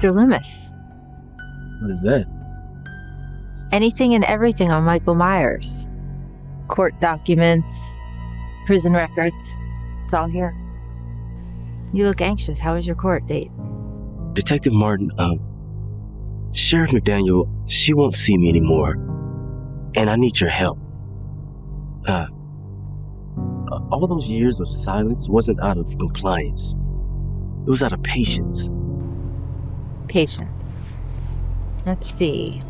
Inspector Loomis. What is that? Anything and everything on Michael Myers. Court documents, prison records. It's all here. You look anxious. How was your court date? Detective Martin, Sheriff McDaniel, she won't see me anymore. And I need your help. All those years of silence wasn't out of compliance. It was out of patience. Patience. Let's see.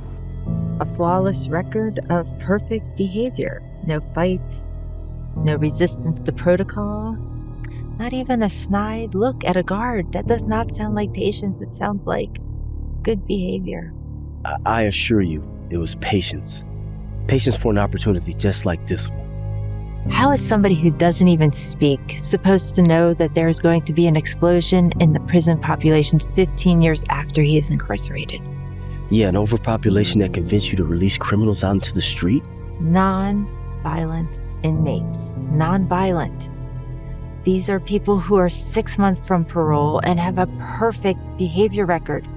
A flawless record of perfect behavior. No fights, no resistance to protocol, not even a snide look at a guard. That does not sound like patience. It sounds like good behavior. I assure you, it was patience. Patience for an opportunity just like this one. How is somebody who doesn't even speak supposed to know that there is going to be an explosion in the prison populations 15 years after he is incarcerated? Yeah, an overpopulation that convinced you to release criminals out into the street? Non-violent inmates. Non-violent. These are people who are 6 months from parole and have a perfect behavior record.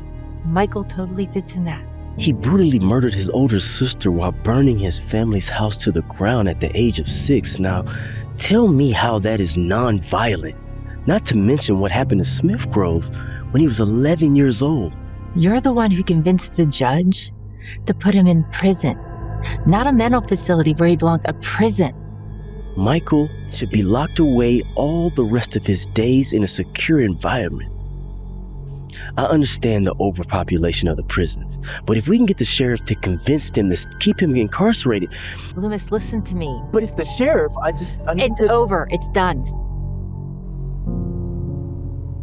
Michael totally fits in that. He brutally murdered his older sister while burning his family's house to the ground at the age of 6. Now, tell me how that is non-violent. Not to mention what happened to Smith Grove when he was 11 years old. You're the one who convinced the judge to put him in prison. Not a mental facility where he belonged, a prison. Michael should be locked away all the rest of his days in a secure environment. I understand the overpopulation of the prisons, but if we can get the sheriff to convince them to keep him incarcerated... Loomis, listen to me. But it's the sheriff. I need It's over. It's done.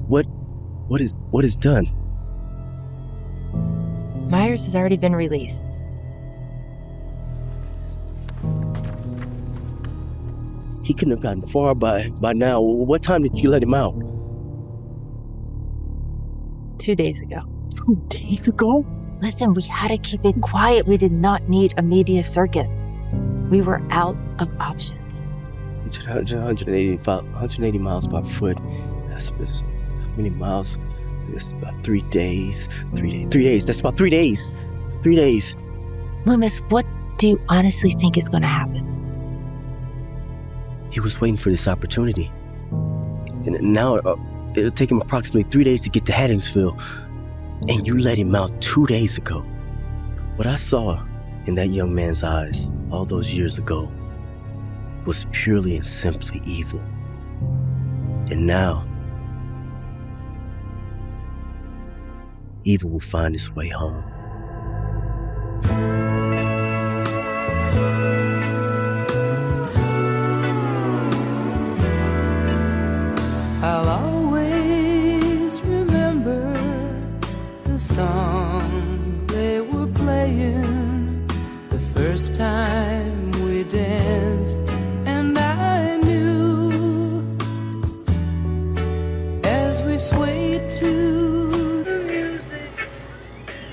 What is done? Myers has already been released. He couldn't have gotten far by now. What time did you let him out? 2 days ago. 2 days ago? Listen, we had to keep it quiet. We did not need a media circus. We were out of options. 180 miles by foot. That's how many miles? That's about 3 days. 3 days. That's about 3 days. 3 days. Loomis, what do you honestly think is going to happen? He was waiting for this opportunity. And now it'll take him approximately 3 days to get to Hattingsville. And you let him out 2 days ago. What I saw in that young man's eyes all those years ago was purely and simply evil. And now, evil will find its way home. I'll always remember the song they were playing the first time we danced, and I knew as we swayed to the music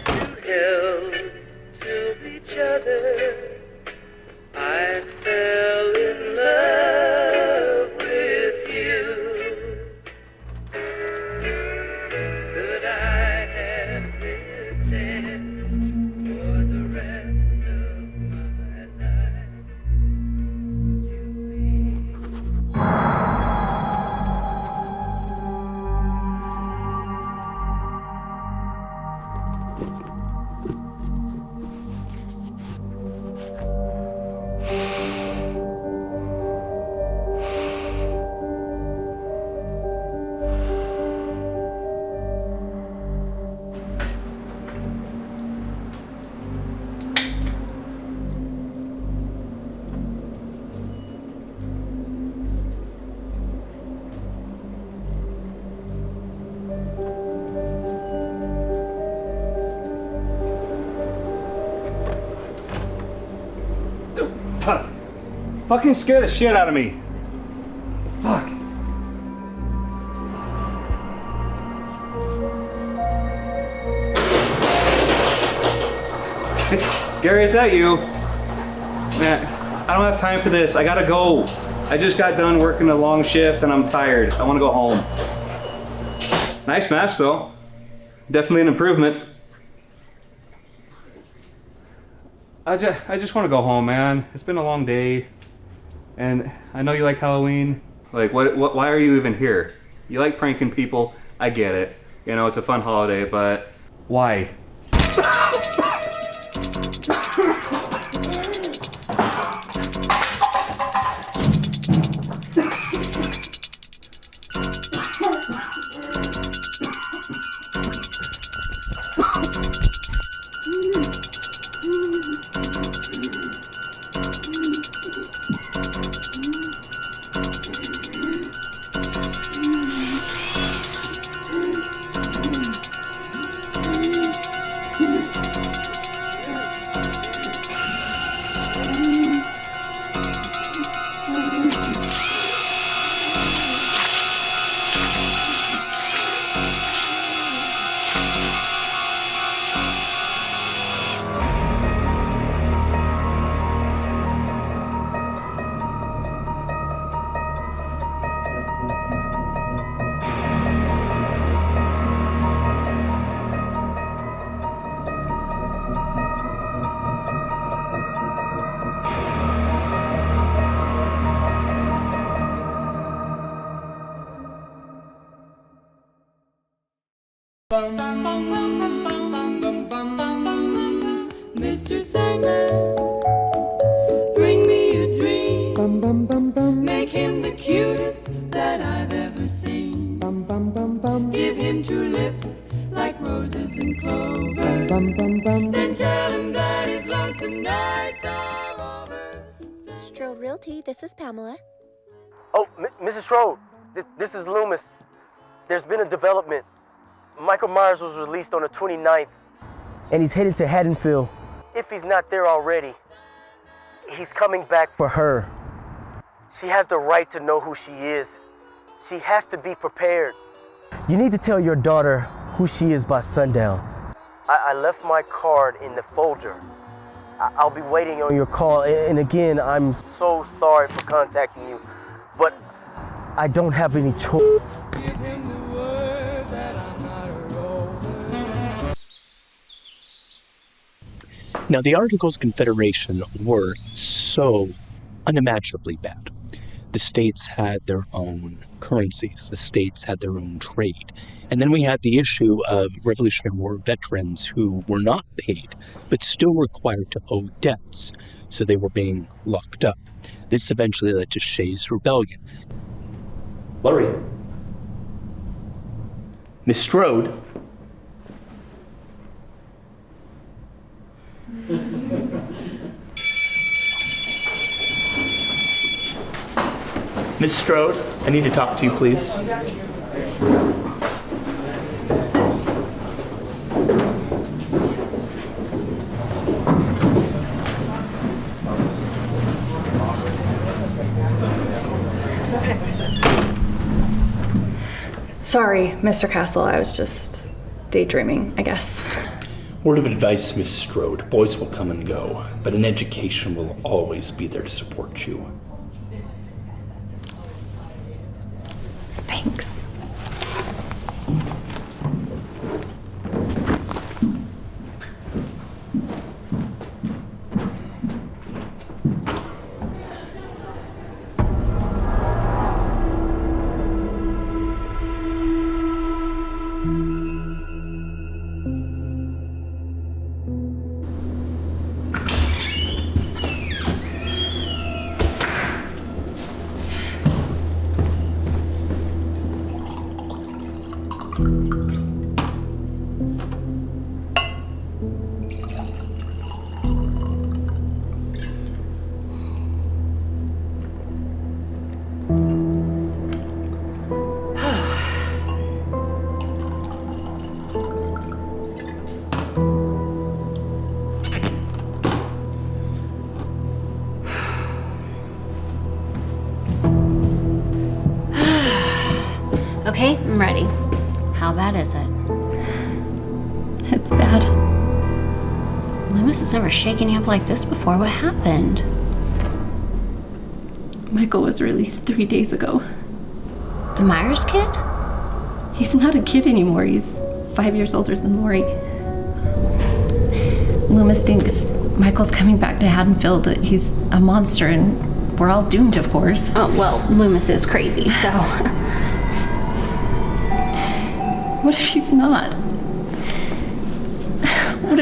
you held to each other, I fell in love with you. Could I have this day for the rest of my life? Would you be? Fucking scare the shit out of me. Fuck. Gary, is that you? Man, I don't have time for this. I gotta go. I just got done working a long shift and I'm tired. I wanna go home. Nice match though. definitely an improvement. I just want to go home, man. It's been a long day, and I know you like Halloween. Like, why are you even here? You like pranking people. I get it. You know, it's a fun holiday, but why? Mr. Sandman, bring me a dream. Make him the cutest that I've ever seen. Give him two lips like roses and clover. Then tell him that his lonesome nights are over. Strode Realty, this is Pamela. Oh, Mrs. Strode, this is Loomis. There's been a development. Michael Myers was released on the 29th, and he's headed to Haddonfield. If he's not there already, he's coming back for her. She has the right to know who she is. She has to be prepared. You need to tell your daughter who she is by sundown. I left my card in the folder. I'll be waiting on your call. And again, I'm so sorry for contacting you, but I don't have any choice. Give him the word that I'm not a rover. Now, the Articles of Confederation were so unimaginably bad. The states had their own currencies. The states had their own trade. And then we had the issue of Revolutionary War veterans who were not paid, but still required to owe debts. So they were being locked up. This eventually led to Shays' Rebellion. Laurie. Miss Strode. Miss Strode, I need to talk to you, please. Sorry, Mr. Castle, I was just daydreaming, I guess. Word of advice, Miss Strode. Boys will come and go, but an education will always be there to support you. Thanks. Okay, I'm ready. How bad is it? It's bad. Loomis has never shaken you up like this before. What happened? Michael was released 3 days ago. The Myers kid? He's not a kid anymore. He's 5 years older than Lori. Loomis thinks Michael's coming back to Haddonfield, that he's a monster, and we're all doomed, of course. Oh, well, Loomis is crazy, so. What if he's not? What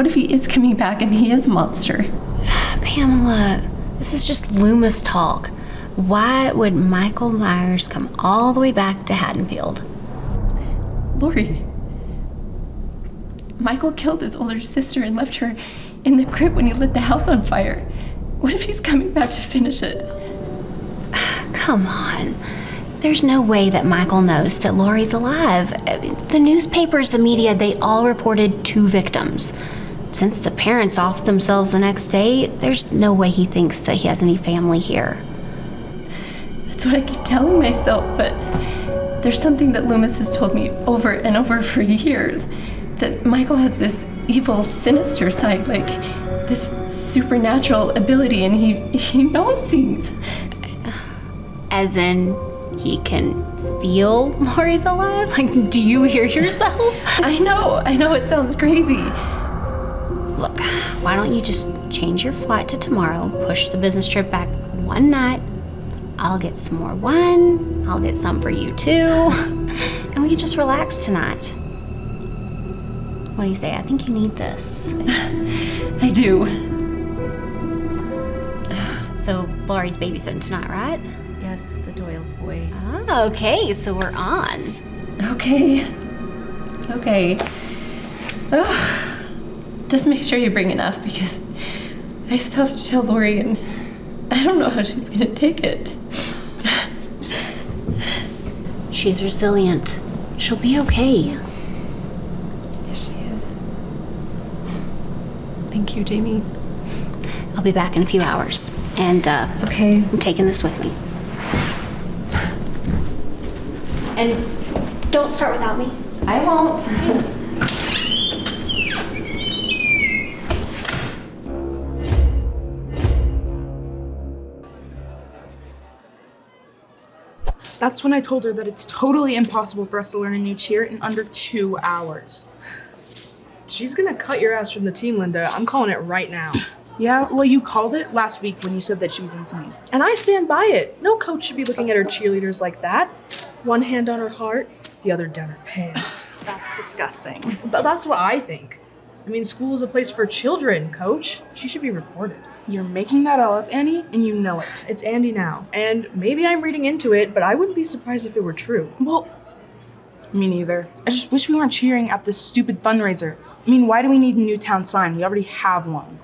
if he is coming back and he is a monster? Pamela, this is just Loomis talk. Why would Michael Myers come all the way back to Haddonfield? Lori, Michael killed his older sister and left her in the crib when he lit the house on fire. What if he's coming back to finish it? Come on. There's no way that Michael knows that Lori's alive. The newspapers, the media, they all reported 2 victims. Since the parents offed themselves the next day, there's no way he thinks that he has any family here. That's what I keep telling myself, but there's something that Loomis has told me over and over for years. That Michael has this evil, sinister side, like this supernatural ability, and he knows things. As in, he can feel Lori's alive? Like, do you hear yourself? I know, it sounds crazy. Look, why don't you just change your flight to tomorrow, push the business trip back one night. I'll get some more wine, I'll get some for you too, and we can just relax tonight. What do you say? I think you need this. I do. So Laurie's babysitting tonight, right? Yes, the Doyle's boy. Oh, okay, so we're on. Okay. Ugh. Just make sure you bring enough, because I still have to tell Lori, and I don't know how she's gonna take it. She's resilient. She'll be okay. Yes, she is. Thank you, Jamie. I'll be back in a few hours. And, Okay. I'm taking this with me. And don't start without me. I won't. That's when I told her that it's totally impossible for us to learn a new cheer in under 2 hours. She's gonna cut your ass from the team, Linda. I'm calling it right now. Yeah, well, you called it last week when you said that she was into me. And I stand by it. No coach should be looking at her cheerleaders like that. One hand on her heart, the other down her pants. That's disgusting. That's what I think. I mean, school is a place for children, coach. She should be reported. You're making that all up, Annie, and you know it. It's Andy now. And maybe I'm reading into it, but I wouldn't be surprised if it were true. Well, me neither. I just wish we weren't cheering at this stupid fundraiser. I mean, why do we need a new town sign? We already have one.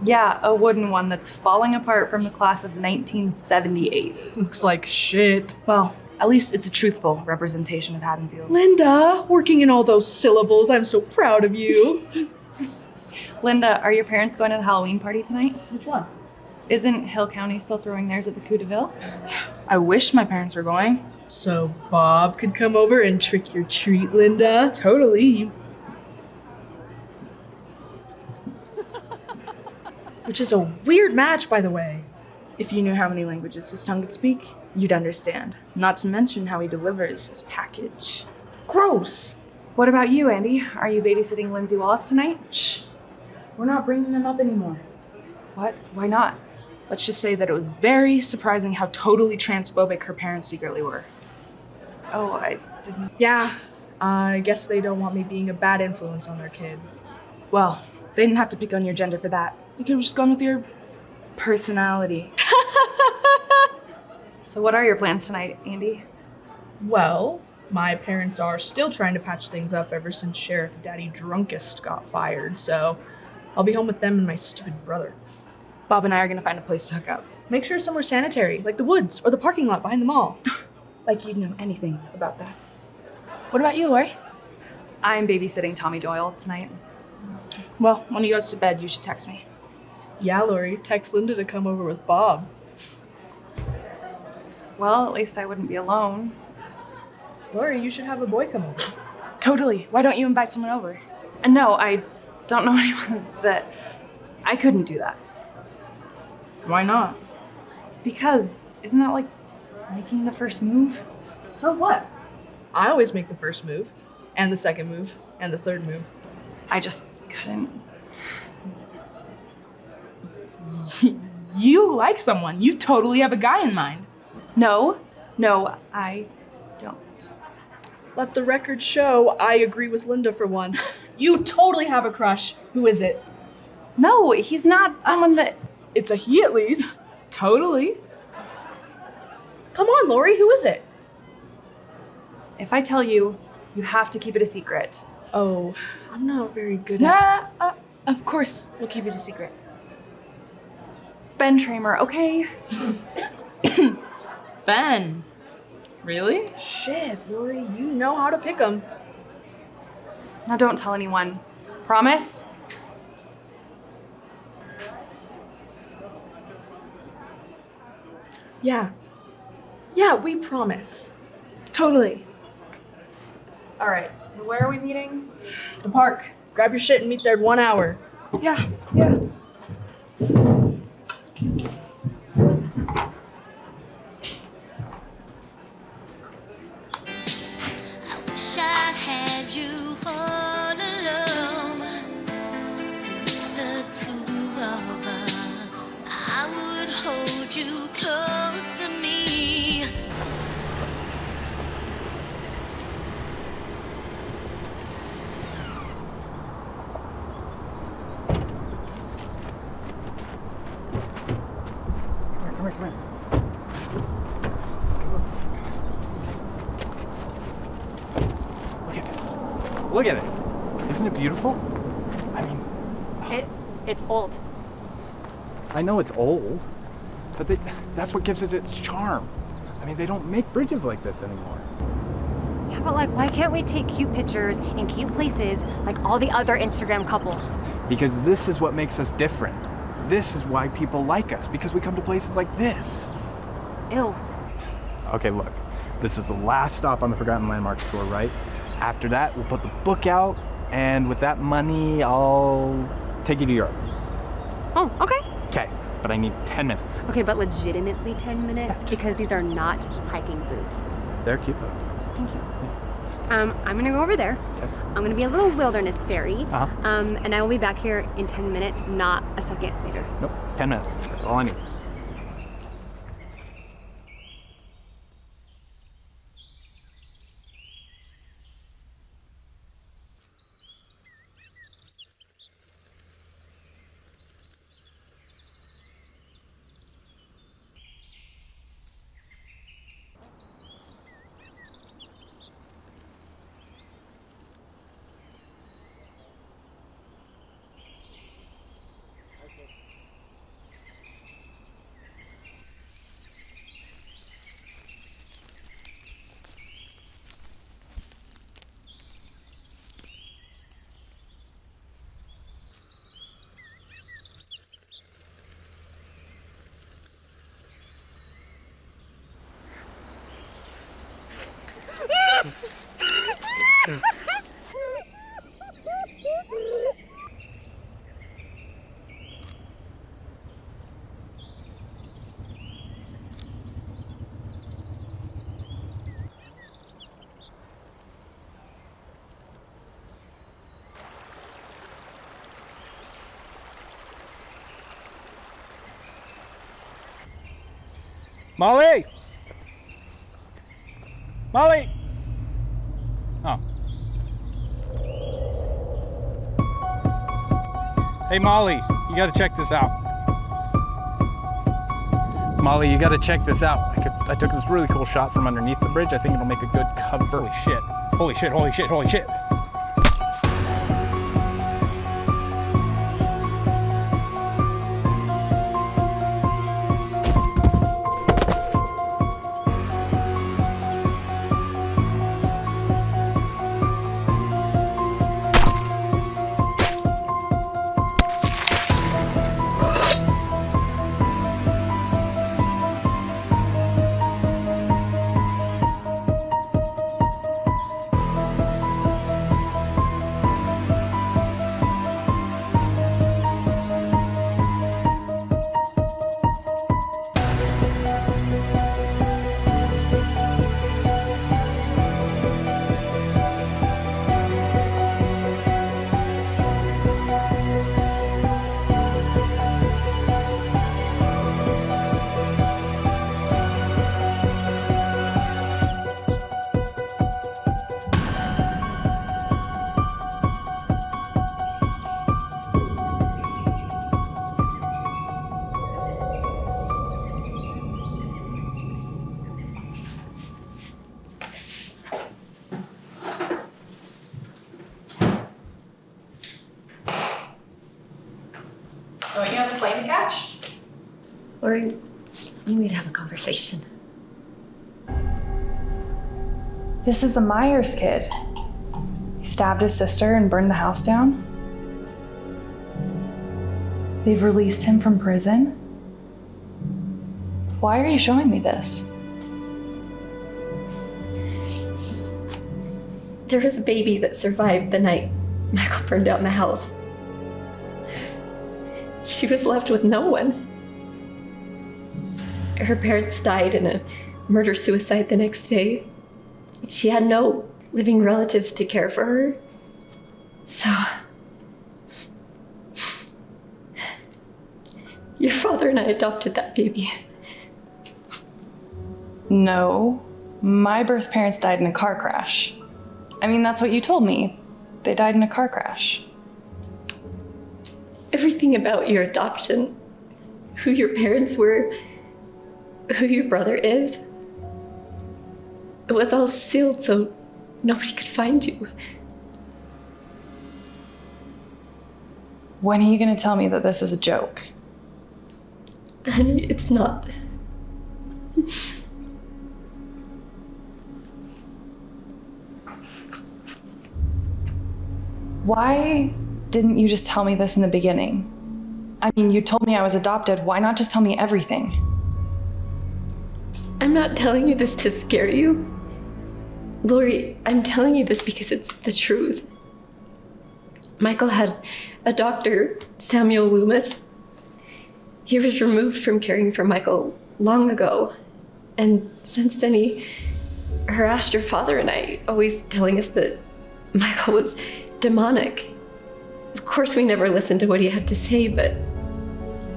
Yeah, a wooden one that's falling apart from the class of 1978. Looks like shit. Well, at least it's a truthful representation of Haddonfield. Linda, working in all those syllables. I'm so proud of you. Linda, are your parents going to the Halloween party tonight? Which one? Isn't Hill County still throwing theirs at the Coup de Ville? I wish my parents were going. So Bob could come over and trick your treat, Linda? Totally. Which is a weird match, by the way. If you knew how many languages his tongue could speak, you'd understand. Not to mention how he delivers his package. Gross. What about you, Andy? Are you babysitting Lindsay Wallace tonight? Shh. We're not bringing them up anymore. What? Why not? Let's just say that it was very surprising how totally transphobic her parents secretly were. Oh, I didn't. Yeah, I guess they don't want me being a bad influence on their kid. Well, they didn't have to pick on your gender for that. They could have just gone with your personality. So what are your plans tonight, Andy? Well, my parents are still trying to patch things up ever since Sheriff Daddy Drunkest got fired, so I'll be home with them and my stupid brother. Bob and I are gonna find a place to hook up. Make sure somewhere sanitary, like the woods or the parking lot behind the mall. Like you'd know anything about that. What about you, Lori? I'm babysitting Tommy Doyle tonight. Well, when he goes to bed, you should text me. Yeah, Lori, text Linda to come over with Bob. Well, at least I wouldn't be alone. Lori, you should have a boy come over. Totally. Why don't you invite someone over? And no, I don't know anyone that... I couldn't do that. Why not? Because, isn't that like making the first move? So what? I always make the first move. And the second move. And the third move. I just couldn't. You like someone. You totally have a guy in mind. No, I don't. Let the record show I agree with Linda for once. You totally have a crush. Who is it? No, he's not someone that... It's a he at least. Totally. Come on, Lori, who is it? If I tell you, you have to keep it a secret. Oh, I'm not very good at... Of course, we'll keep it a secret. Ben Tramer, okay? Ben. Really? Shit, Lori, you know how to pick 'em. Now don't tell anyone. Promise? Yeah. Yeah, we promise. Totally. All right, so where are we meeting? The park. Grab your shit and meet there in 1 hour. Yeah. Wish I had you all alone. Just the two of us. I would hold you close to me. Come here. Look at it. Isn't it beautiful? I mean... It's old. I know it's old, but that's what gives it its charm. I mean, they don't make bridges like this anymore. Yeah, but like, why can't we take cute pictures in cute places like all the other Instagram couples? Because this is what makes us different. This is why people like us, because we come to places like this. Ew. Okay, look. This is the last stop on the Forgotten Landmarks tour, right? After that, we'll put the book out, and with that money, I'll take you to Europe. Oh, okay. Okay, but I need 10 minutes. Okay, but legitimately 10 minutes because these are not hiking boots. They're cute, though. Thank you. I'm gonna go over there. Okay. I'm gonna be a little wilderness fairy. Uh-huh. And I will be back here in 10 minutes, not a second later. Nope, 10 minutes. That's all I need. Molly! Molly! Oh. Hey, Molly, you gotta check this out. Molly, you gotta check this out. I took this really cool shot from underneath the bridge. I think it'll make a good cover. Holy shit. Holy shit, holy shit, holy shit. Don't you have a plane to catch? Lori, you need to have a conversation. This is the Myers kid. He stabbed his sister and burned the house down. They've released him from prison. Why are you showing me this? There was a baby that survived the night Michael burned down the house. She was left with no one. Her parents died in a murder-suicide the next day. She had no living relatives to care for her. So, your father and I adopted that baby. No, my birth parents died in a car crash. I mean, that's what you told me. They died in a car crash. Everything about your adoption, who your parents were, who your brother is, it was all sealed so nobody could find you. When are you going to tell me that this is a joke? Honey, it's not. Why didn't you just tell me this in the beginning? I mean, you told me I was adopted. Why not just tell me everything? I'm not telling you this to scare you. Lori, I'm telling you this because it's the truth. Michael had a doctor, Samuel Loomis. He was removed from caring for Michael long ago. And since then he harassed your father and I, always telling us that Michael was demonic. Of course, we never listened to what he had to say, but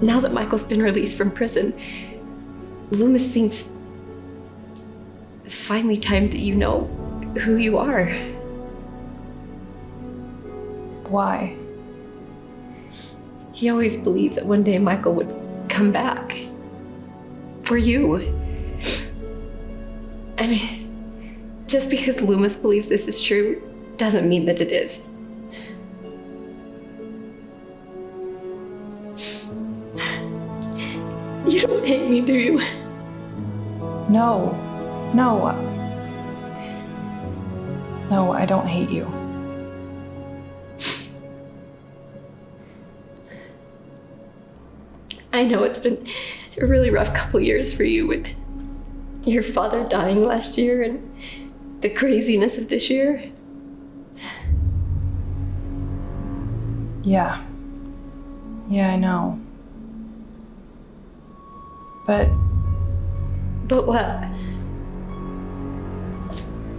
now that Michael's been released from prison, Loomis thinks it's finally time that you know who you are. Why? He always believed that one day Michael would come back. For you. I mean, just because Loomis believes this is true doesn't mean that it is. You don't hate me, do you? No, I don't hate you. I know it's been a really rough couple years for you with your father dying last year and the craziness of this year. Yeah, I know. But what?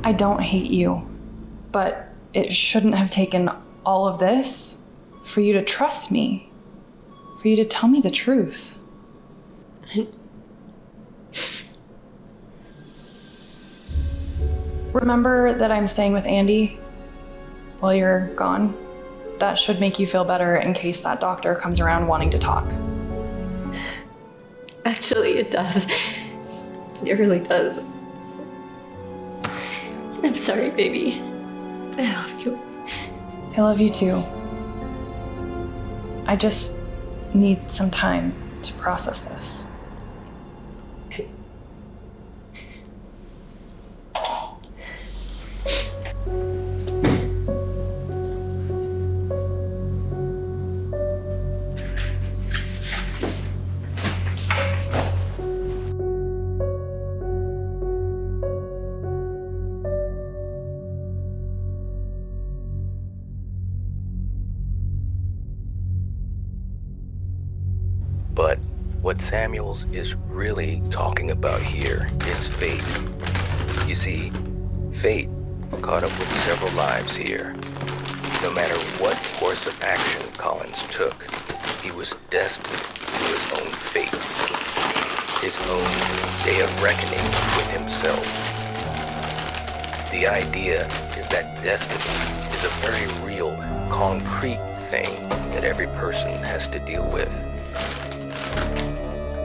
I don't hate you, but it shouldn't have taken all of this for you to trust me, for you to tell me the truth. Remember that I'm staying with Andy while you're gone? That should make you feel better in case that doctor comes around wanting to talk. Actually, it does. It really does. I'm sorry, baby. I love you. I love you too. I just need some time to process this. But what Samuels is really talking about here is fate. You see, fate caught up with several lives here. No matter what course of action Collins took, he was destined to his own fate. His own day of reckoning with himself. The idea is that destiny is a very real, concrete thing that every person has to deal with.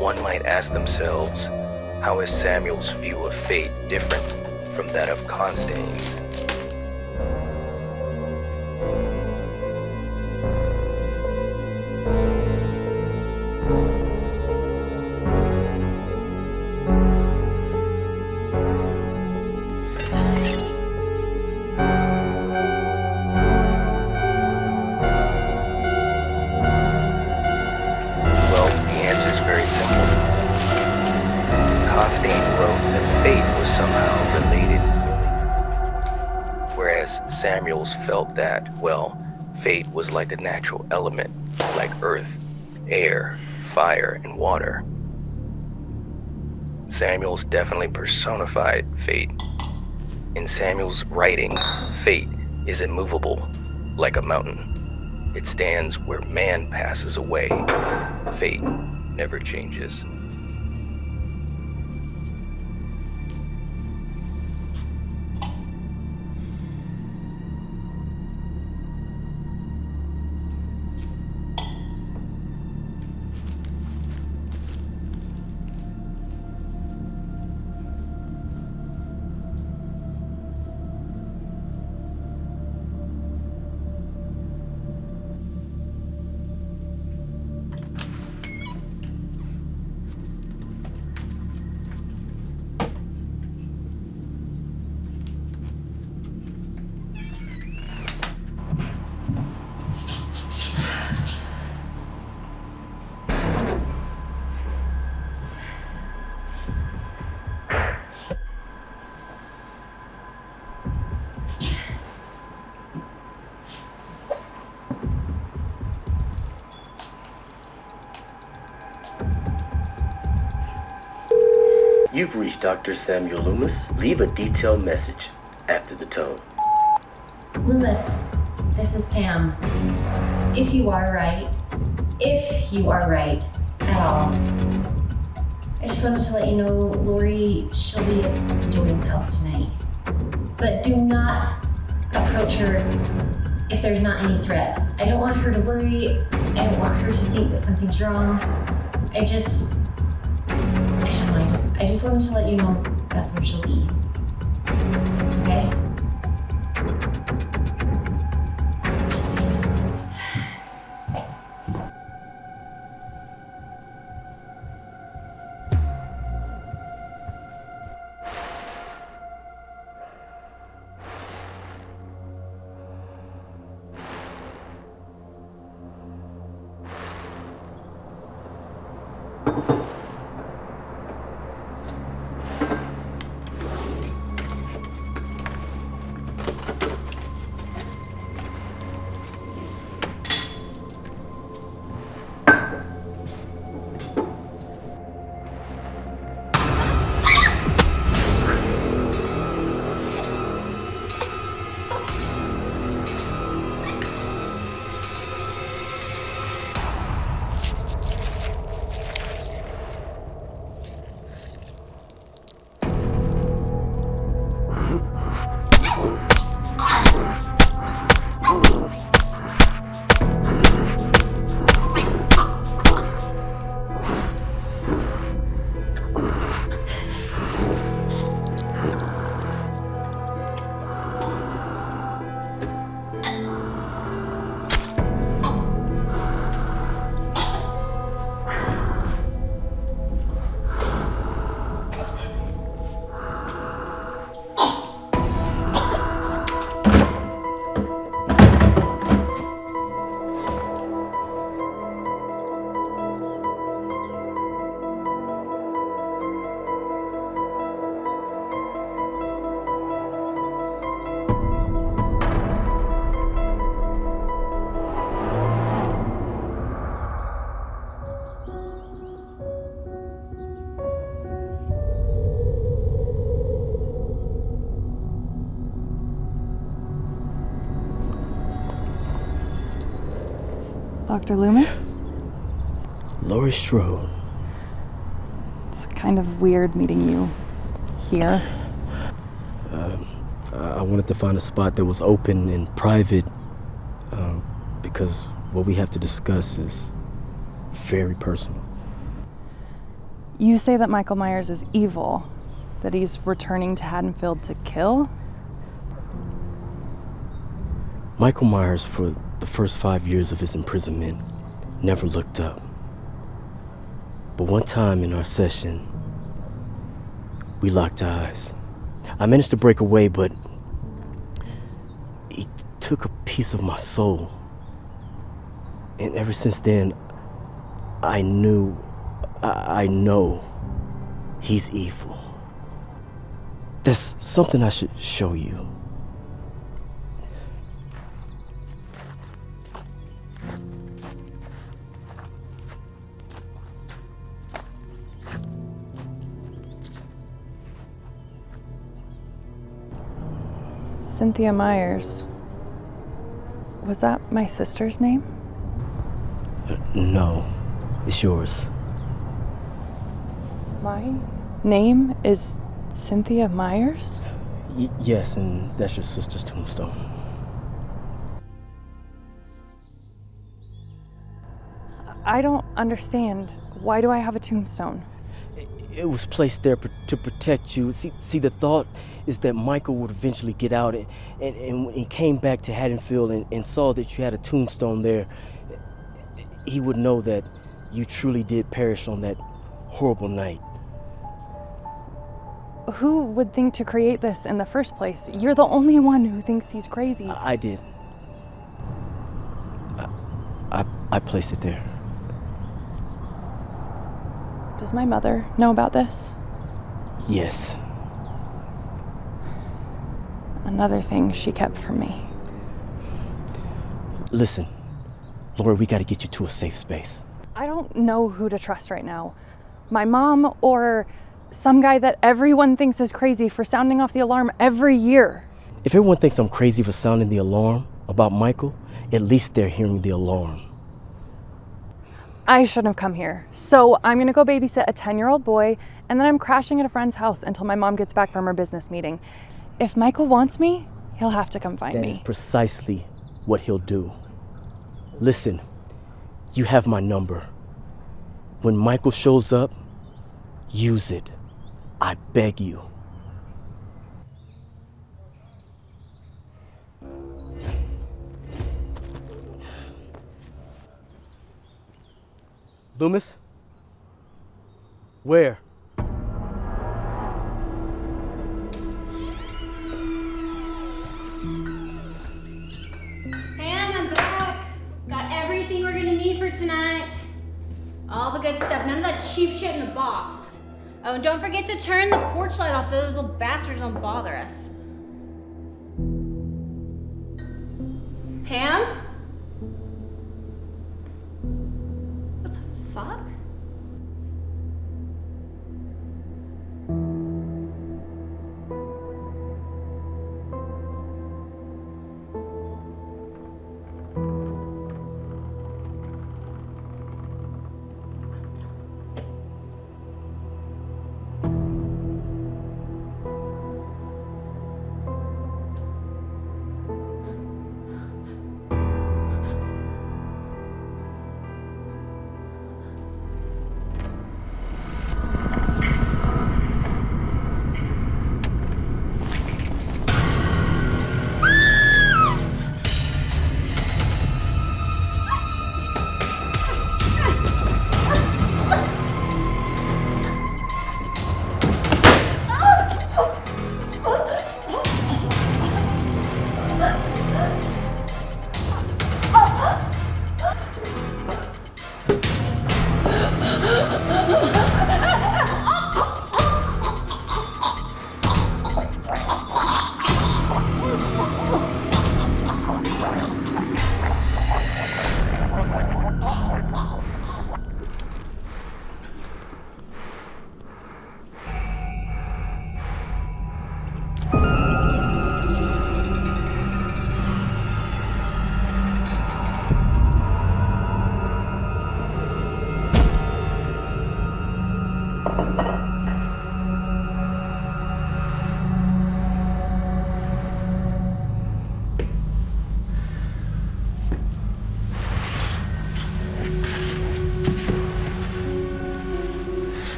One might ask themselves, how is Samuel's view of fate different from that of Constantine's? Samuels felt that, well, fate was like a natural element, like earth, air, fire, and water. Samuels definitely personified fate. In Samuel's writing, fate is immovable, like a mountain. It stands where man passes away. Fate never changes. You've reached Dr. Samuel Loomis. Leave a detailed message after the tone. Loomis, this is Pam. If you are right at all, I just wanted to let you know Lori, she'll be at the Jordan's house tonight. But do not approach her if there's not any threat. I don't want her to worry. I don't want her to think that something's wrong. I just wanted to let you know that's where she'll be. Okay? Dr. Loomis? Laurie Strode. It's kind of weird meeting you here. I wanted to find a spot that was open and private because what we have to discuss is very personal. You say that Michael Myers is evil, that he's returning to Haddonfield to kill? Michael Myers, for the first 5 years of his imprisonment, never looked up. But one time in our session, we locked eyes. I managed to break away, but he took a piece of my soul. And ever since then, I know he's evil. There's something I should show you. Cynthia Myers. Was that my sister's name? No, it's yours. My name is Cynthia Myers? Yes, and that's your sister's tombstone. I don't understand. Why do I have a tombstone? It was placed there to protect you. See, the thought is that Michael would eventually get out, and when he came back to Haddonfield and saw that you had a tombstone there, he would know that you truly did perish on that horrible night. Who would think to create this in the first place? You're the only one who thinks he's crazy. I did. I placed it there. Does my mother know about this? Yes. Another thing she kept from me. Listen, Lori, we gotta get you to a safe space. I don't know who to trust right now. My mom or some guy that everyone thinks is crazy for sounding off the alarm every year. If everyone thinks I'm crazy for sounding the alarm about Michael, at least they're hearing the alarm. I shouldn't have come here. So I'm gonna go babysit a 10-year-old boy, and then I'm crashing at a friend's house until my mom gets back from her business meeting. If Michael wants me, he'll have to come find me. That is precisely what he'll do. Listen, you have my number. When Michael shows up, use it. I beg you. Loomis? Where? Pam, I'm back. Got everything we're gonna need for tonight. All the good stuff. None of that cheap shit in the box. Oh, and don't forget to turn the porch light off so those little bastards don't bother us. Pam? What the fuck?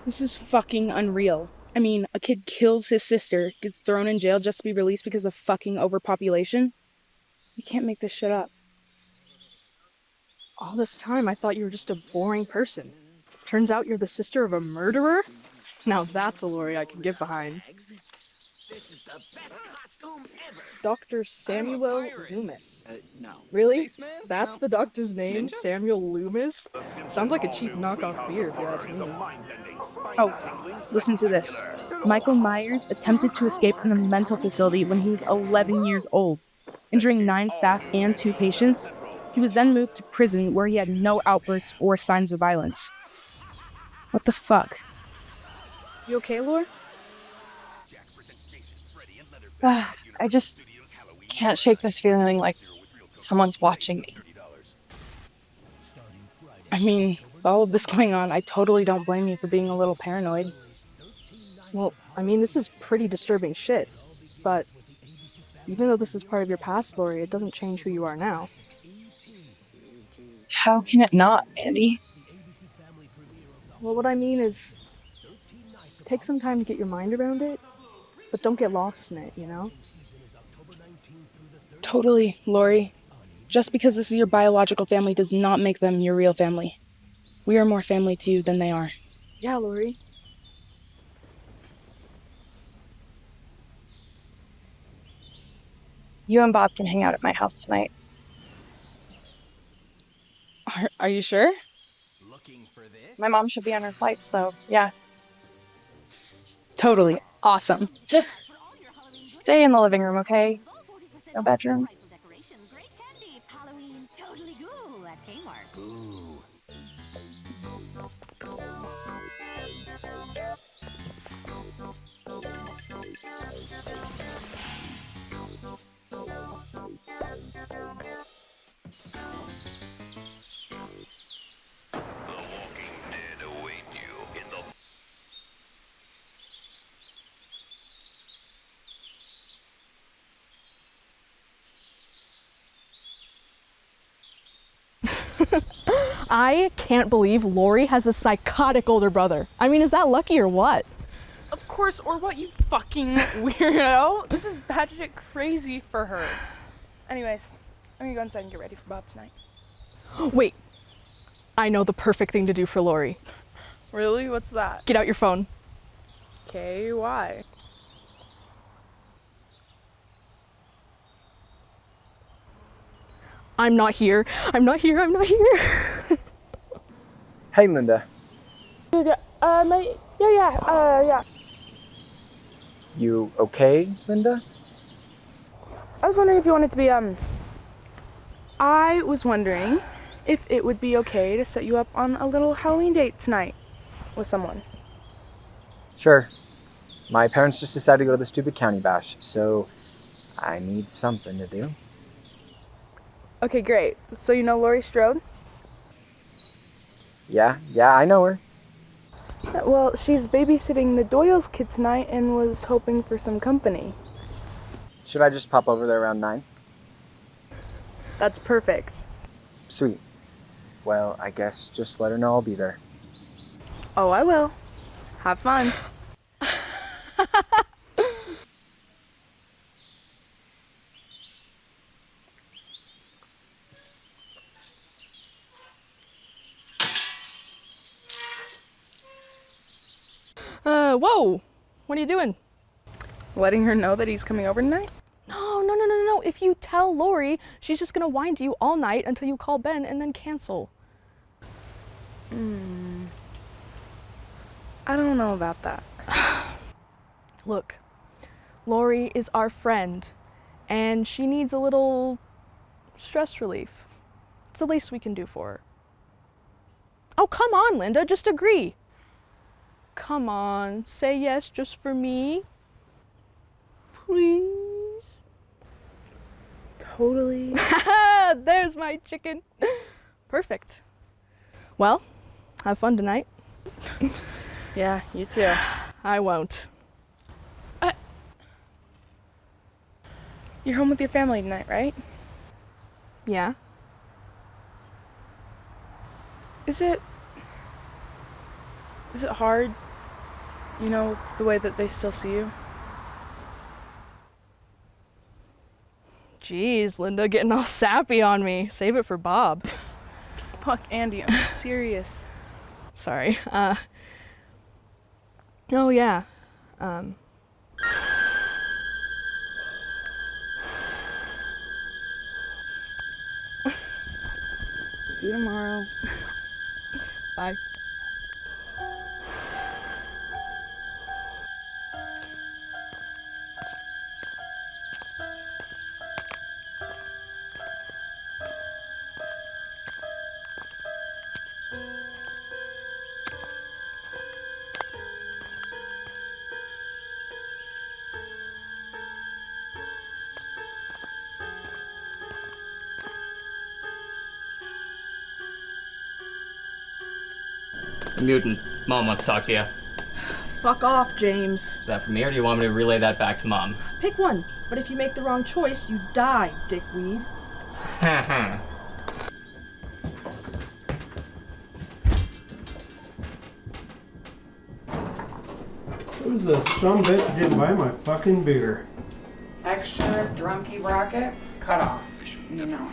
This is fucking unreal. I mean, a kid kills his sister, gets thrown in jail just to be released because of fucking overpopulation? You can't make this shit up. All this time I thought you were just a boring person. Turns out you're the sister of a murderer? Now that's a Lori I can get behind. Dr. Samuel Loomis. No. Really? That's the doctor's name? Samuel Loomis? Sounds like a cheap knockoff beer if you ask me. Oh, listen to this. Michael Myers attempted to escape from the mental facility when he was 11 years old, injuring 9 staff and 2 patients. He was then moved to prison where he had no outbursts or signs of violence. What the fuck? You okay, Lore? I just can't shake this feeling like someone's watching me. I mean, with all of this going on, I totally don't blame you for being a little paranoid. Well, I mean, this is pretty disturbing shit, but even though this is part of your past, Lori, it doesn't change who you are now. How can it not, Andy? Well, what I mean is, take some time to get your mind around it, but don't get lost in it, you know? Totally, Lori. Just because this is your biological family does not make them your real family. We are more family to you than they are. Yeah, Lori. You and Bob can hang out at my house tonight. Are you sure? My mom should be on her flight, so yeah. Totally. Awesome. Just stay in the living room, okay? No bedrooms. Halloween's totally cool at Kmart. Ooh. I can't believe Lori has a psychotic older brother. I mean, is that lucky or what? Of course, or what, you fucking weirdo? This is batshit crazy for her. Anyways, I'm gonna go inside and get ready for Bob tonight. Wait, I know the perfect thing to do for Lori. Really? What's that? Get out your phone. Okay, why? I'm not here. I'm not here. I'm not here. Hey, Linda. Yeah. You okay, Linda? I was wondering if you wanted to be, I was wondering if it would be okay to set you up on a little Halloween date tonight with someone. Sure. My parents just decided to go to the stupid county bash, so I need something to do. Okay, great. So you know Laurie Strode? Yeah, I know her. Well, she's babysitting the Doyle's kid tonight and was hoping for some company. Should I just pop over there around 9? That's perfect. Sweet. Well, I guess just let her know I'll be there. Oh, I will. Have fun. Whoa! What are you doing? Letting her know that he's coming over tonight? No. If you tell Lori, she's just gonna whine to you all night until you call Ben and then cancel. I don't know about that. Look, Lori is our friend, and she needs a little stress relief. It's the least we can do for her. Oh, come on, Linda, just agree. Come on, say yes just for me. Please. Totally. There's my chicken. Perfect. Well, have fun tonight. Yeah, you too. I won't. You're home with your family tonight, right? Yeah. Is it hard, you know, the way that they still see you? Jeez, Linda, getting all sappy on me. Save it for Bob. Fuck, Andy, I'm serious. Sorry. Oh, yeah. See you tomorrow. Bye. Mutant, Mom wants to talk to you. Fuck off, James. Is that for me, or do you want me to relay that back to Mom? Pick one, but if you make the wrong choice, you die, dickweed. Haha. Who's the sumbitch that didn't buy my fucking beer? Ex-sheriff Drunky Brackett, cut off. You know.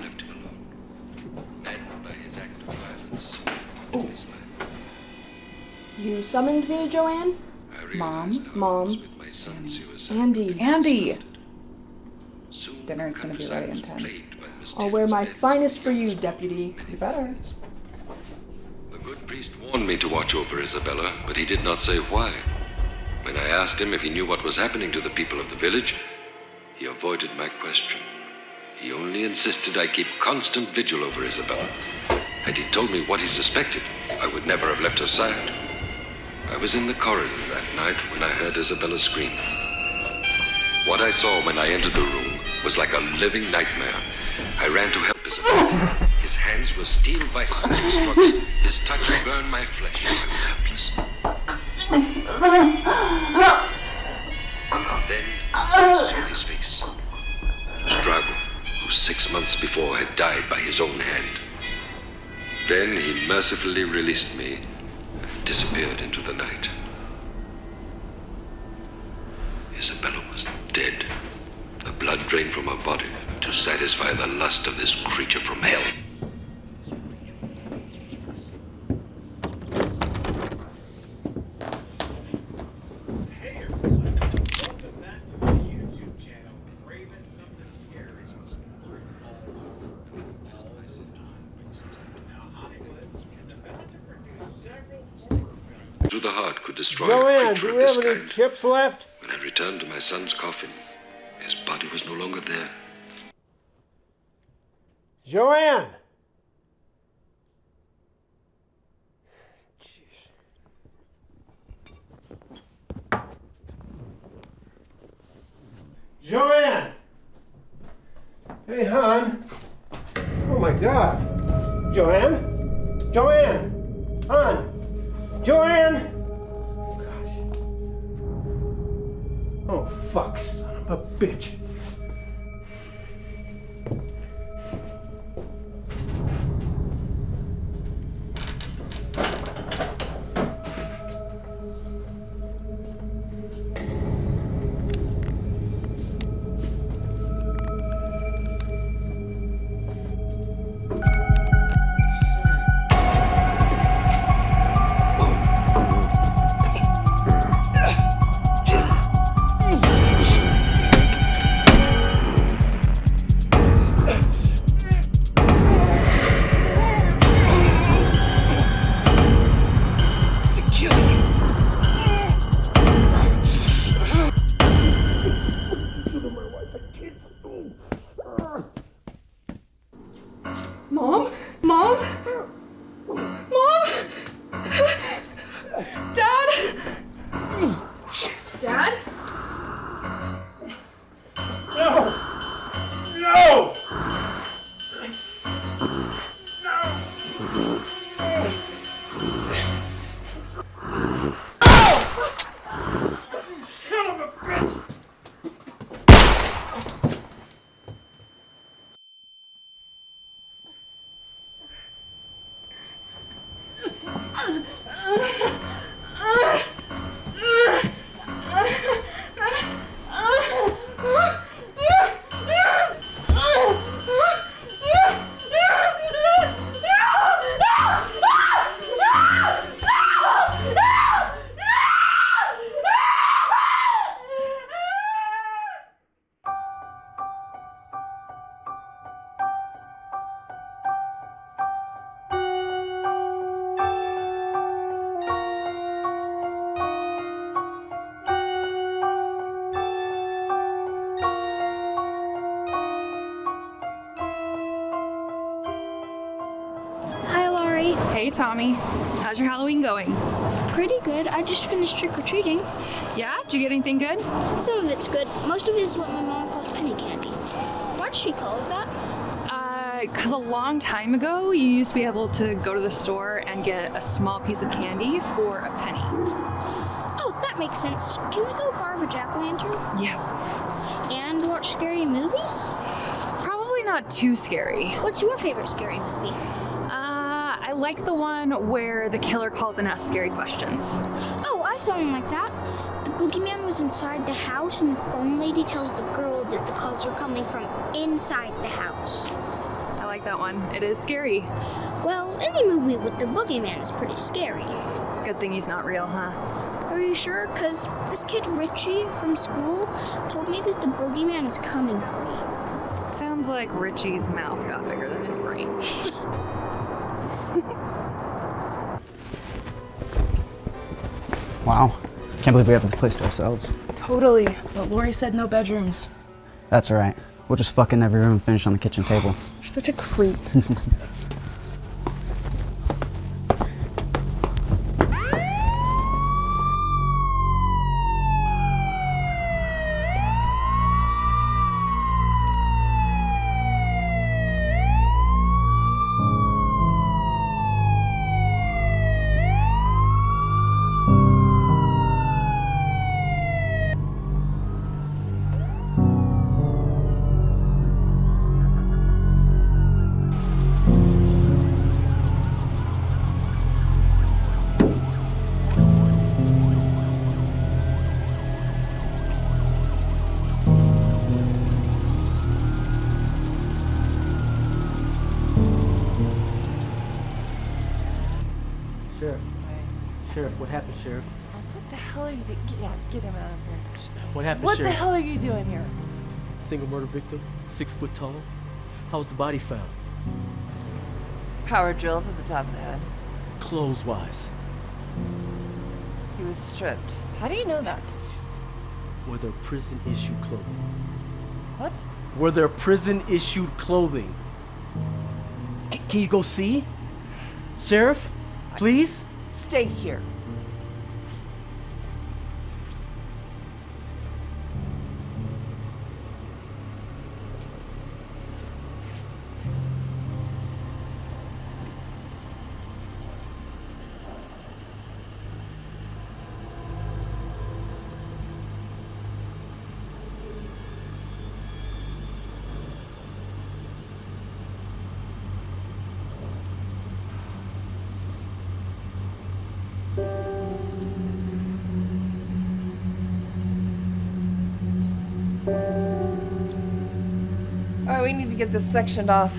You summoned me, Joanne? Mom. Andy. Dinner's gonna be ready in 10. I'll wear my finest for you, deputy. You better. The good priest warned me to watch over Isabella, but he did not say why. When I asked him if he knew what was happening to the people of the village, he avoided my question. He only insisted I keep constant vigil over Isabella. Had he told me what he suspected, I would never have left her side. I was in the corridor that night when I heard Isabella scream. What I saw when I entered the room was like a living nightmare. I ran to help Isabella. His hands were steel vices as we struggled. His touch burned my flesh. I was helpless. Then I saw his face. Strago, who 6 months before had died by his own hand. Then he mercifully released me and disappeared into the night. Isabella was dead. The blood drained from her body to satisfy the lust of this creature from hell. Through the heart could destroy Joanne, a do creature we of have this any kind. chips left? When I returned to my son's coffin, his body was no longer there. Joanne! Joanne! Hey, hon. Oh my God. Joanne? Joanne! Hon! Joanne! Gosh. Oh, fuck, son of a bitch. Mom? Mom? Mom? Dad? Dad? No! No! Son of a bitch! Hi, Laurie. Hey, Tommy. How's your Halloween going? Pretty good. I just finished trick-or-treating. Yeah? Did you get anything good? Some of it's good. Most of it is what my mom calls penny candy. Why'd she call it that? right, because a long time ago, you used to be able to go to the store and get a small piece of candy for a penny. Oh, that makes sense. Can we go carve a jack-o'-lantern? Yeah. And watch scary movies? Probably not too scary. What's your favorite scary movie? I like the one where the killer calls and asks scary questions. Oh, I saw one like that. The boogeyman was inside the house, and the phone lady tells the girl that the calls are coming from inside the house. I like that one. It is scary. Well, any movie with the boogeyman is pretty scary. Good thing he's not real, huh? Are you sure? Because this kid Richie from school told me that the boogeyman is coming for me. Sounds like Richie's mouth got bigger than his brain. Wow. Can't believe we have this place to ourselves. Totally, but Lori said no bedrooms. That's alright. We'll just fuck in every room and finish on the kitchen table. You're such a creep. Sheriff, what happened, Sheriff? What the hell are you doing? Get him out of here. What happened, What Sheriff? the hell are you doing here? Single murder victim, 6 foot tall. How was the body found? Power drill to the top of the head. Clothes-wise. He was stripped. How do you know that? Were there prison-issued clothing? What? Were there prison-issued clothing? Can you go see? Sheriff, please? Stay here. Alright, we need to get this sectioned off.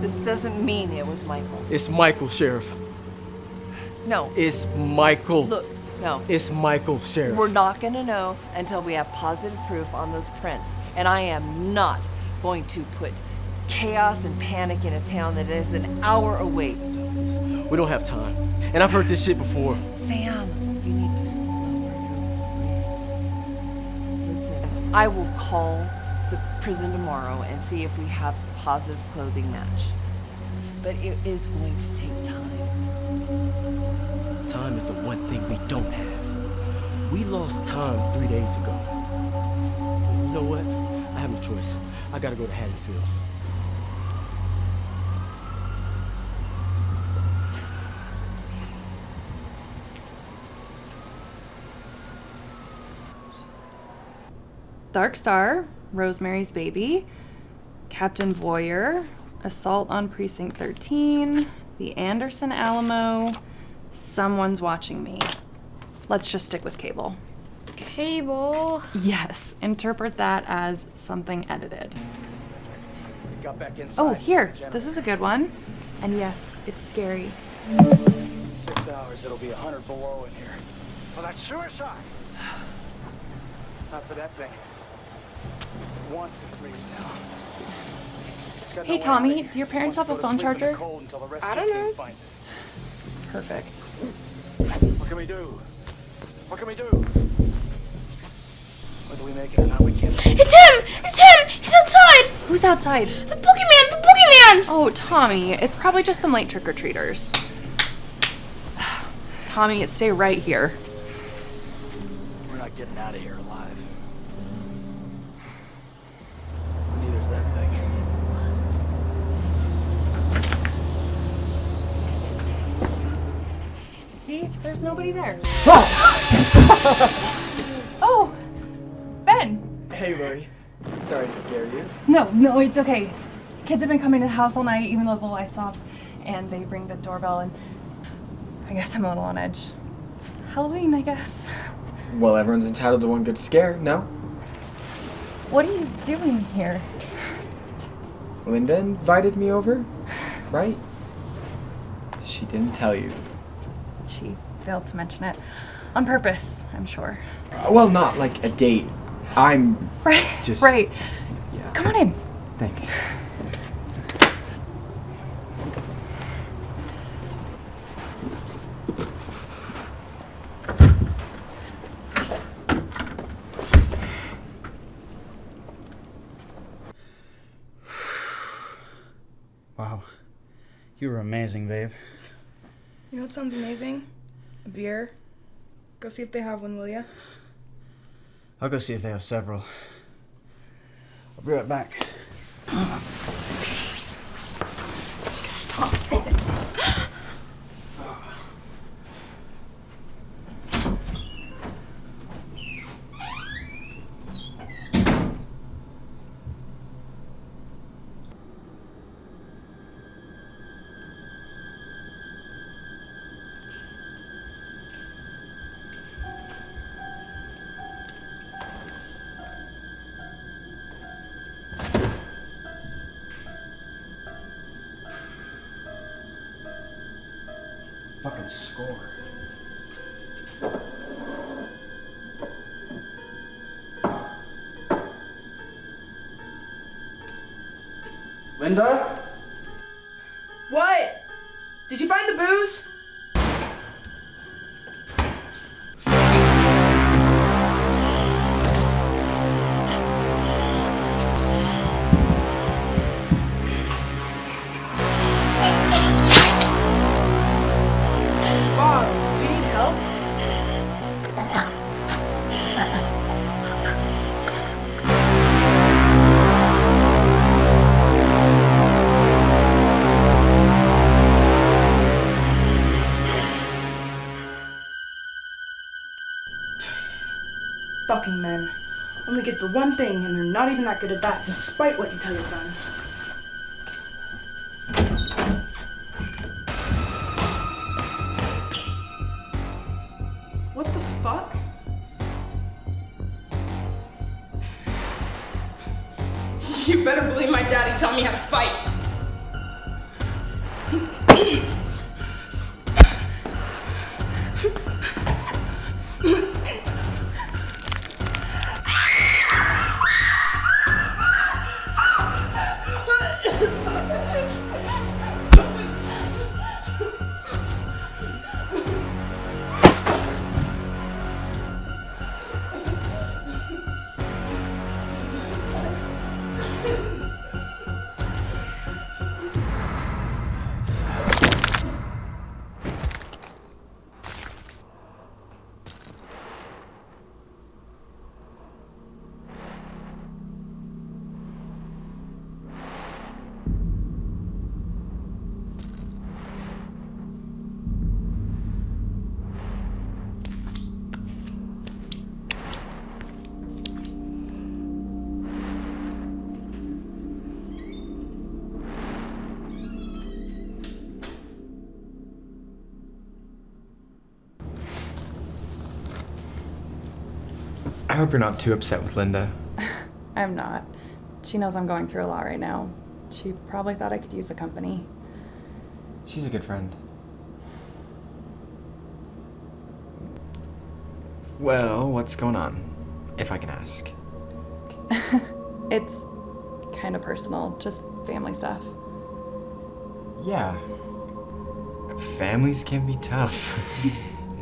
This doesn't mean it was Michael. It's Michael, Sheriff. No. It's Michael. Look, no. It's Michael, Sheriff. We're not gonna know until we have positive proof on those prints. And I am not going to put chaos and panic in a town that is an hour away. We don't have time. And I've heard this shit before. Sam, you need to lower your voice. Listen, I will call the prison tomorrow and see if we have positive clothing match. But it is going to take time. Time is the one thing we don't have. We lost time 3 days ago. You know what? I have no choice. I gotta go to Haddonfield. Dark Star, Rosemary's Baby, Captain Voyeur, Assault on Precinct 13, The Anderson Alamo, Someone's Watching Me. Let's just stick with Cable. Cable. Yes, interpret that as something edited. Got back inside. Oh, here, this is a good one. And yes, it's scary. 6 hours, it'll be 100 below in here. Well, that's suicide. Not for that thing. 1 degrees now. It's got Hey no Tommy, energy. do your parents Just have a wants to phone go to sleep in the charger? cold until the rest I of the don't team know. finds it. Perfect. What can we do? What can we do? Whether we make it or not, we can't. It's him! It's him! He's outside! Who's outside? The boogeyman! The boogeyman! Oh, Tommy, it's probably just some late trick-or-treaters. Tommy, stay right here. We're not getting out of here alive. Neither's that thing. There's nobody there. Oh, Ben. Hey, Lori. Sorry to scare you. No, it's okay. Kids have been coming to the house all night, even though the light's off, and they ring the doorbell, and I guess I'm a little on edge. It's Halloween, I guess. Well, everyone's entitled to one good scare, no? What are you doing here? Linda invited me over, right? She didn't tell you. She failed to mention it. On purpose, I'm sure. Well, not like a date. I'm Right, just... right. Yeah. Come on in. Thanks. Wow. You were amazing, babe. You know what sounds amazing? A beer. Go see if they have one, will ya? I'll go see if they have several. I'll be right back. Stop it. Fucking score. Linda? What? Did you find the booze? Bob, do you need help? Fucking men. Only good for one thing, and they're not even that good at that, despite what you tell your friends. What the fuck? You better believe my daddy taught me how to fight. I hope you're not too upset with Linda. I'm not. She knows I'm going through a lot right now. She probably thought I could use the company. She's a good friend. Well, what's going on, if I can ask? It's kind of personal, just family stuff. Yeah. Families can be tough.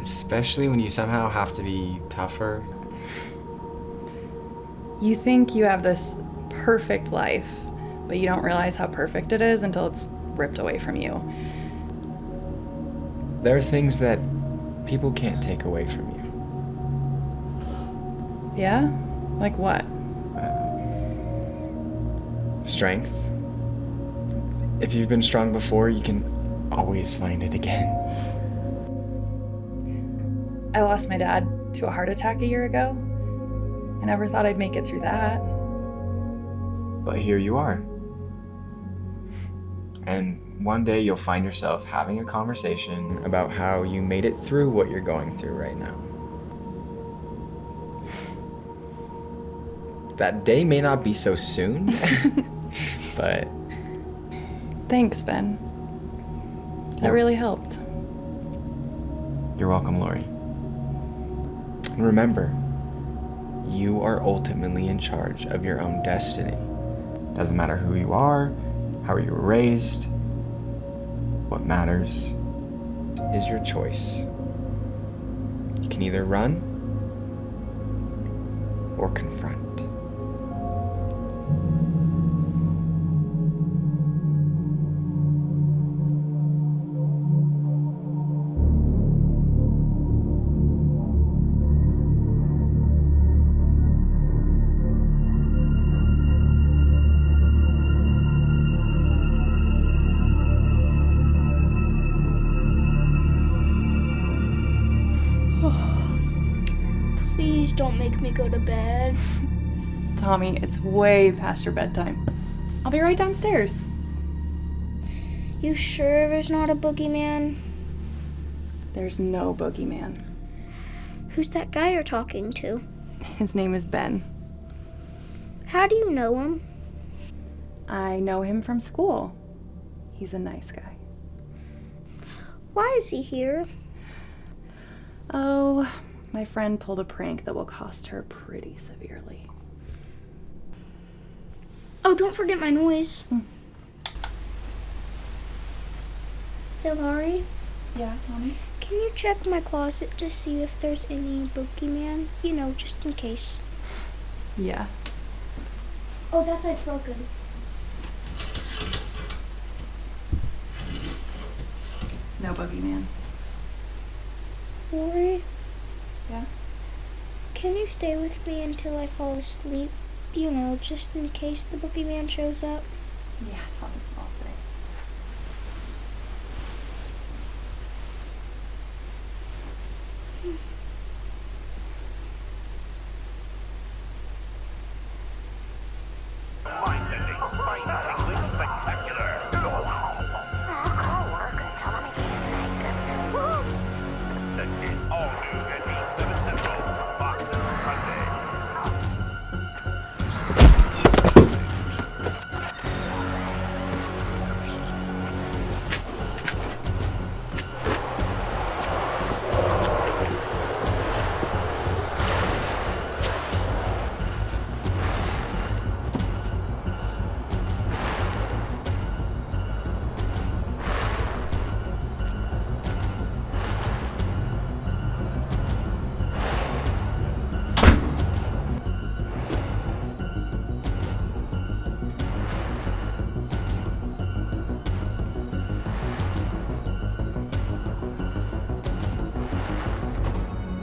Especially when you somehow have to be tougher. You think you have this perfect life, but you don't realize how perfect it is until it's ripped away from you. There are things that people can't take away from you. Yeah? Like what? Strength. If you've been strong before, you can always find it again. I lost my dad to a heart attack a year ago. I never thought I'd make it through that. But here you are. And one day you'll find yourself having a conversation about how you made it through what you're going through right now. That day may not be so soon, but... Thanks, Ben. That really helped. You're welcome, Lori. And remember, you are ultimately in charge of your own destiny. Doesn't matter who you are, how you were raised. What matters is your choice. You can either run or confront. Please don't make me go to bed. Tommy, it's way past your bedtime. I'll be right downstairs. You sure there's not a boogeyman? There's no boogeyman. Who's that guy you're talking to? His name is Ben. How do you know him? I know him from school. He's a nice guy. Why is he here? Oh, my friend pulled a prank that will cost her pretty severely. Oh, don't forget my noise. Hey, Laurie? Yeah, Tommy? Can you check my closet to see if there's any boogeyman? You know, just in case. Yeah. Oh, that side's broken. No boogeyman. Laurie? Yeah? Can you stay with me until I fall asleep? You know, just in case the boogeyman shows up. Yeah, Tommy, I'll stay.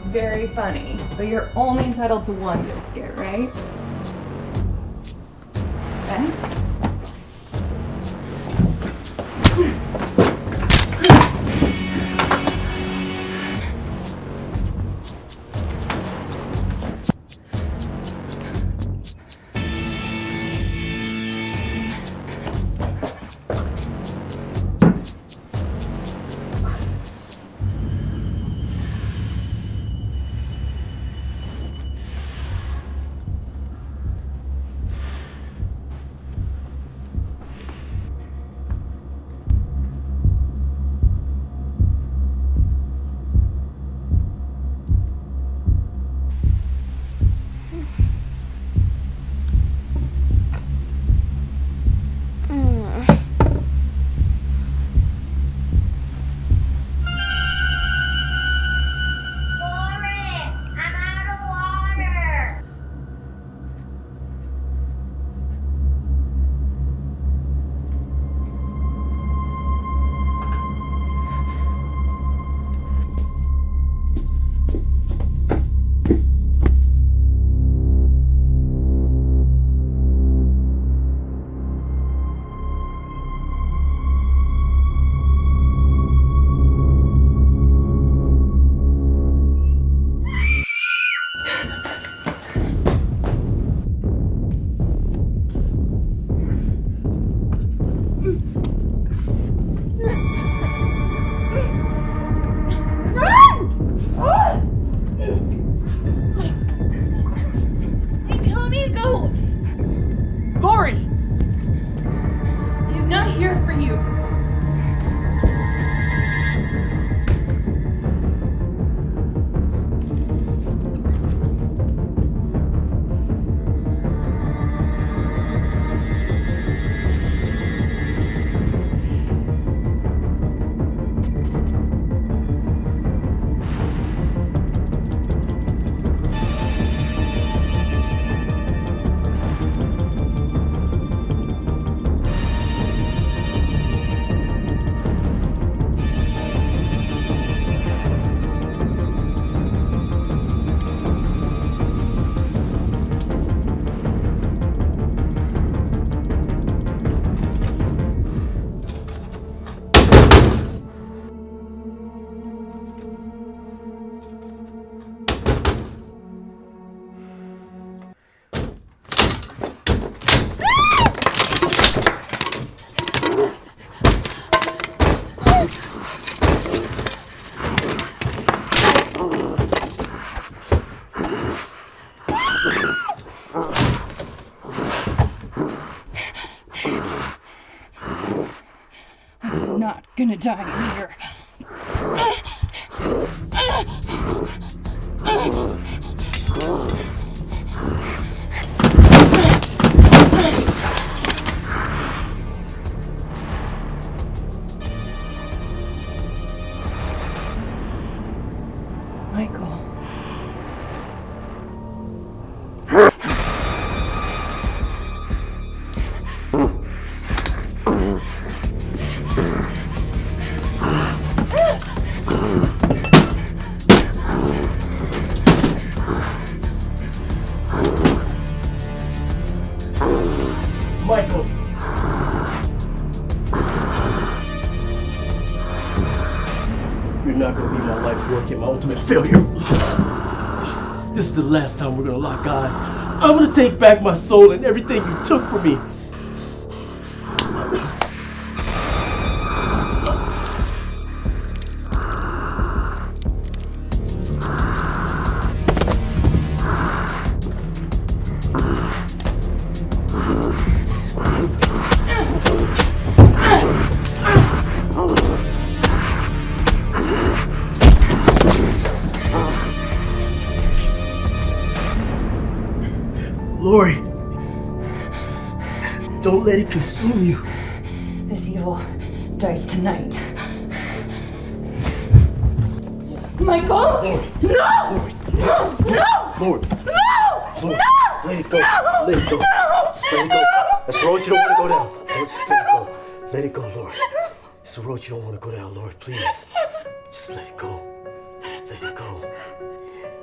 Very funny, but you're only entitled to one good scare, right? Ben? Lori! He's not here for you. I'm not gonna die here. Michael. Michael! You're not gonna be my life's work and my ultimate failure. This is the last time we're gonna lock eyes. I'm gonna take back my soul and everything you took from me. Lori, don't let it consume you. This evil dies tonight. Michael! Lori. No! Lori. No! No! Lori. No! Lori. No! Let it go. No! Let it go. No! Just let it go. That's the road you don't want to go down. Don't just let it go. Let it go, Lori. It's the road you don't want to go down, Lori. Please. Just let it go. Let it go.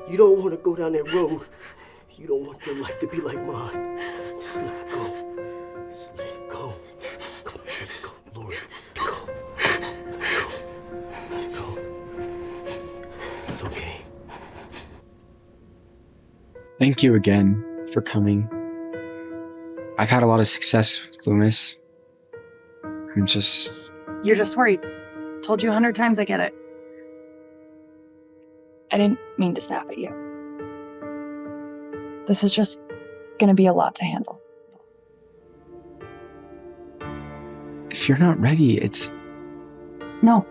You don't want to go down that road. You don't want your life to be like mine. Just let it go. Just let it go. Come on, let it go, Lord. Let it go. Let it go. Let it go. It's okay. Thank you again for coming. I've had a lot of success with Loomis. You're just worried. Told you 100 times I get it. I didn't mean to snap at you. This is just gonna be a lot to handle. If you're not ready, it's... No.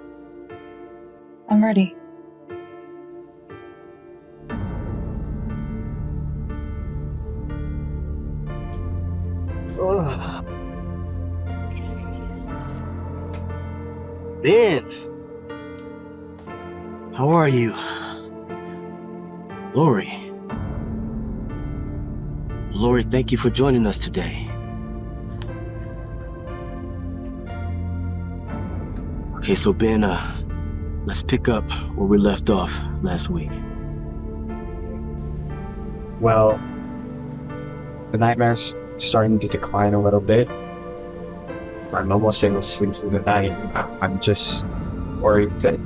I'm ready. Ben! How are you? Lori. Lori, thank you for joining us today. Okay, so Ben, let's pick up where we left off last week. Well, the nightmare's starting to decline a little bit. I'm almost able to sleep through the night. I'm just worried that...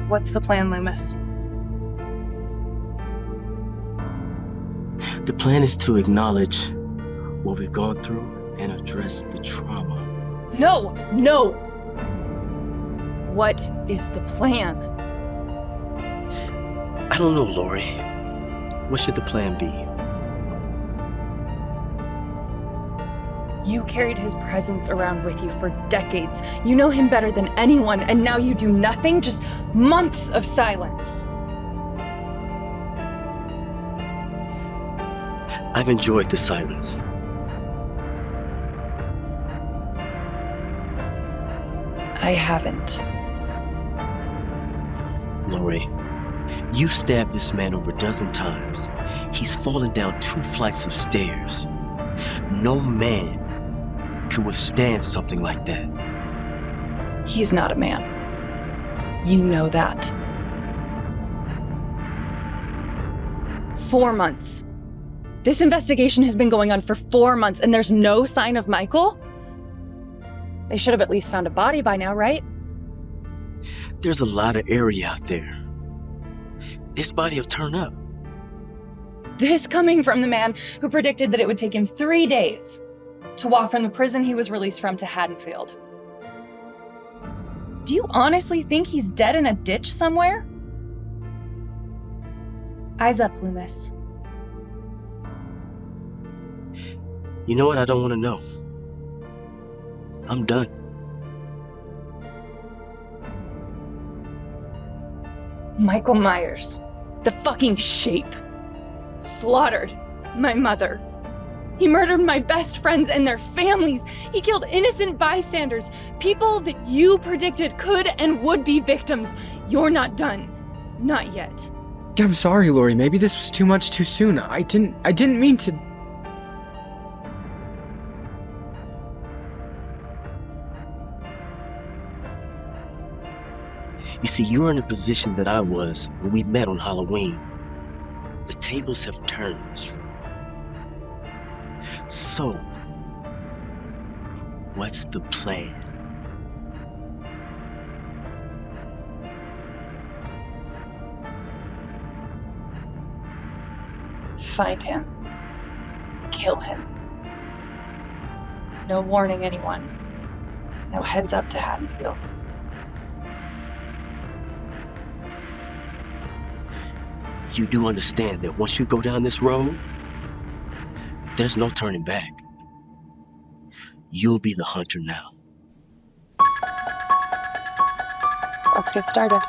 What's the plan, Loomis? The plan is to acknowledge what we've gone through and address the trauma. No! No! What is the plan? I don't know, Lori. What should the plan be? You carried his presence around with you for decades. You know him better than anyone, and now you do nothing? Just months of silence. I've enjoyed the silence. I haven't. Lori, you stabbed this man over a dozen times. He's fallen down 2 flights of stairs. No man could withstand something like that. He's not a man. You know that. 4 months. This investigation has been going on for 4 months and there's no sign of Michael? They should have at least found a body by now, right? There's a lot of area out there. His body will turn up. This coming from the man who predicted that it would take him 3 days to walk from the prison he was released from to Haddonfield. Do you honestly think he's dead in a ditch somewhere? Eyes up, Loomis. You know what? I don't want to know. I'm done. Michael Myers, the fucking shape, slaughtered my mother. He murdered my best friends and their families. He killed innocent bystanders, people that you predicted could and would be victims. You're not done. Not yet. I'm sorry, Lori. Maybe this was too much too soon. I didn't mean to. You see, you're in a position that I was when we met on Halloween. The tables have turned. So, what's the plan? Find him. Kill him. No warning anyone. No heads up to Haddonfield. You do understand that once you go down this road, there's no turning back. You'll be the hunter now. Let's get started.